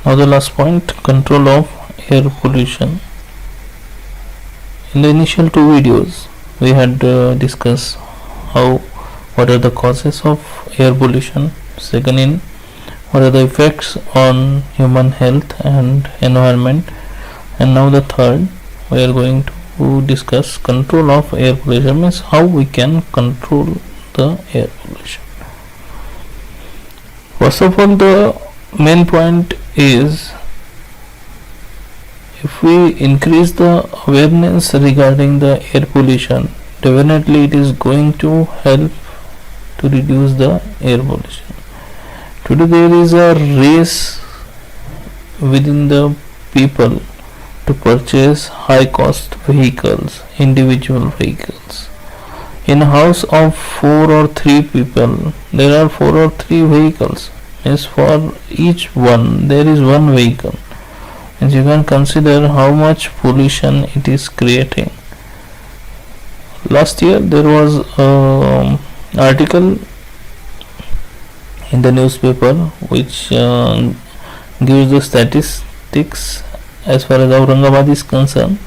Now the last point, control of air pollution. In the initial two videos we had discussed what are the causes of air pollution, second in what are the effects on human health and environment, and now the third we are going to discuss control of air pollution, means how we can control the air pollution. First of all, the main point is, if we increase the awareness regarding the air pollution, definitely it is going to help to reduce the air pollution. Today there is a race within the people to purchase high cost vehicles, individual vehicles. In a house of 4 or 3 people, there are 4 or 3 vehicles. Means for each one there is one vehicle. And you can consider how much pollution it is creating. Last year there was an article in the newspaper which gives the statistics as far as Aurangabad is concerned.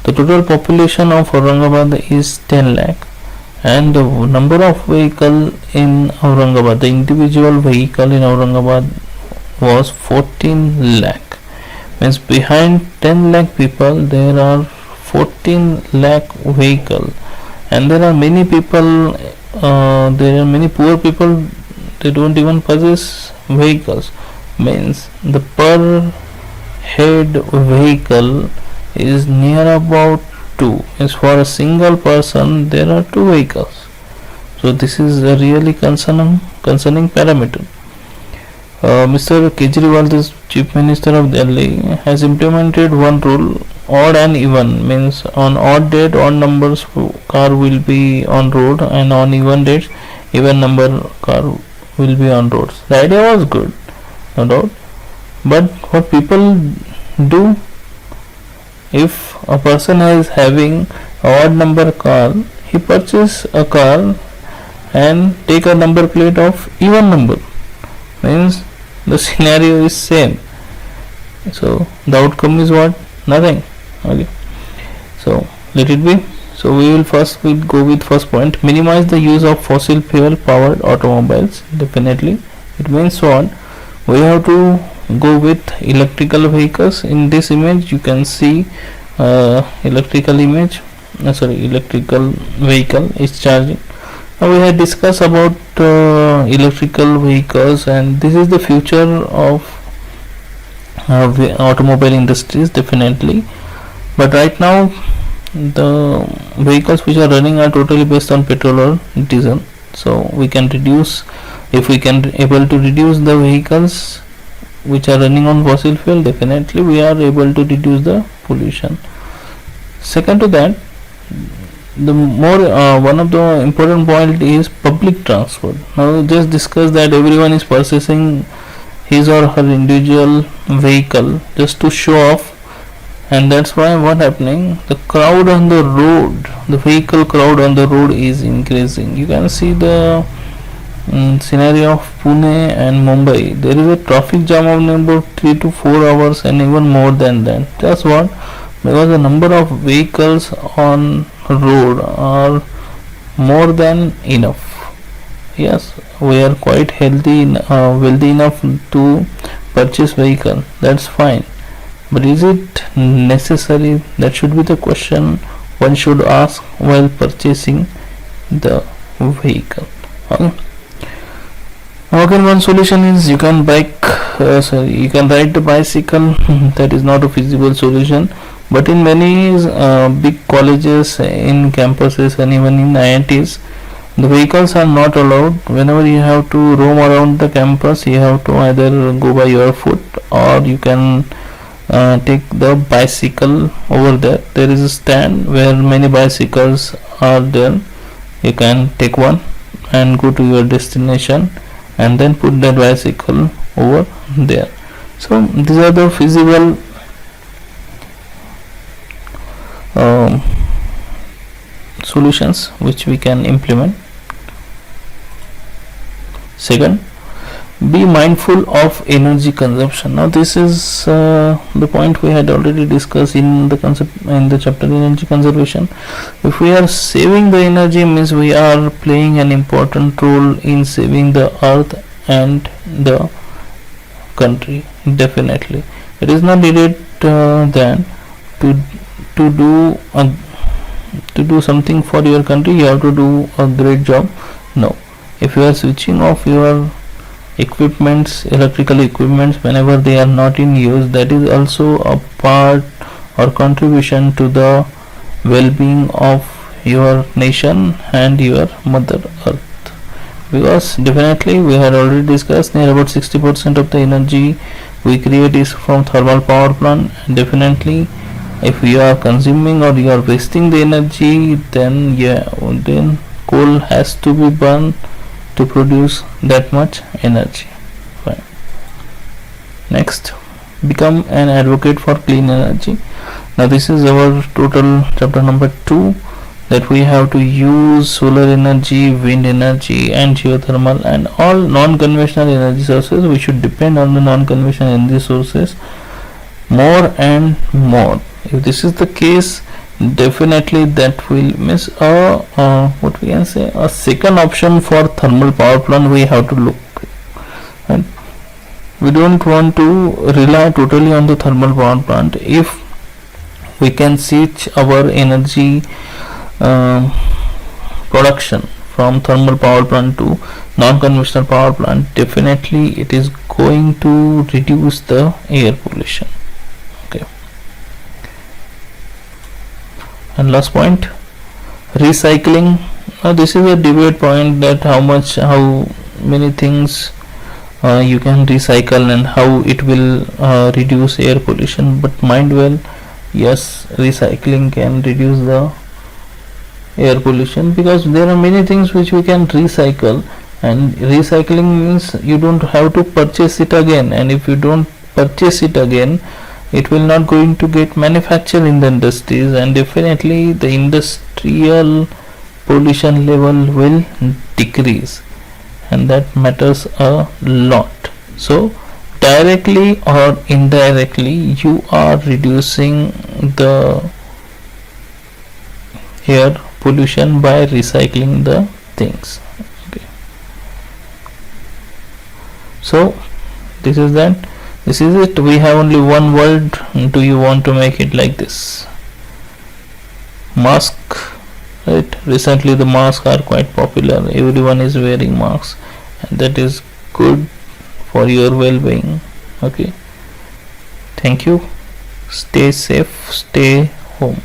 The total population of Aurangabad is 10 lakh, and the number of vehicle in Aurangabad, the individual vehicle in Aurangabad was 14 lakh. Means behind 10 lakh people there are 14 lakh vehicle, and there are many people, there are many poor people, they don't even possess vehicles. Means the per head vehicle is near about 2. Means for a single person there are 2 vehicles. So this is a really concerning parameter. Mr. Kejriwal, the Chief Minister of Delhi, has implemented one rule, odd and even. Means on odd date odd numbers car will be on road, and on even dates even number car will be on roads. The idea was good, no doubt, but what people do, if a person is having a odd number car, he purchase a car and take a number plate of even number. Means the scenario is same, so the outcome is what? Nothing. Okay, so let it be. So we'll go with first point, minimize the use of fossil fuel powered automobiles. Definitely it means what? We have to go with electrical vehicles. In this image you can see electrical vehicle is charging. Now we had discussed about electrical vehicles, and this is the future of automobile industries, definitely. But right now the vehicles which are running are totally based on petrol or diesel. So we can reduce, if we can able to reduce the vehicles which are running on fossil fuel, definitely we are able to reduce the pollution. Second to that, the more one of the important point is public transport. Now just discuss that everyone is purchasing his or her individual vehicle just to show off, and that's why what happening, the crowd on the road, the vehicle crowd on the road is increasing. You can see the scenario of Pune and Mumbai. There is a traffic jam of about 3 to 4 hours and even more than that. That's what, because the number of vehicles on road are more than enough. Yes, we are quite wealthy enough to purchase vehicle, that's fine, but is it necessary? That should be the question one should ask while purchasing the vehicle. Okay. Okay, one solution is you can ride the bicycle. That is not a feasible solution, but in many big colleges, in campuses, and even in IITs, the vehicles are not allowed. Whenever you have to roam around the campus, you have to either go by your foot, or you can take the bicycle over there. There is a stand where many bicycles are there. You can take one and go to your destination, and then put that bicycle over there. So these are the feasible solutions which we can implement. Second, Be mindful of energy consumption. Now this is the point we had already discussed in the concept in the chapter energy conservation. If we are saving the energy, means we are playing an important role in saving the earth and the country. Definitely it is not needed then to do to do something for your country you have to do a great job. No, if you are switching off your equipments, electrical equipments, whenever they are not in use, that is also a part or contribution to the well-being of your nation and your mother earth. Because definitely we had already discussed, near about 60% of the energy we create is from thermal power plant. Definitely if you are consuming or you are wasting the energy, then then coal has to be burned to produce that much energy. Fine. Next, become an advocate for clean energy. Now this is our total chapter number 2, that we have to use solar energy, wind energy and geothermal and all non-conventional energy sources. We should depend on the non-conventional energy sources more and more. If this is the case, definitely that will miss what we can say, a second option for thermal power plant we have to look. And we don't want to rely totally on the thermal power plant. If we can switch our energy production from thermal power plant to non-conventional power plant, definitely it is going to reduce the air pollution. Okay. And last point, recycling. Now this is a debate point, that how many things you can recycle and how it will reduce air pollution. But mind well, yes, recycling can reduce the air pollution, because there are many things which we can recycle, and recycling means you don't have to purchase it again, and if you don't purchase it again, it will not going to get manufactured in the industries, and definitely the industrial pollution level will decrease, and that matters a lot. So directly or indirectly you are reducing the air pollution by recycling the things. Okay. So this is it. We have only one word. Do you want to make it like this? Mask, right? Recently the masks are quite popular. Everyone is wearing masks, and that is good for your well-being. Okay. Thank you. Stay safe. Stay home.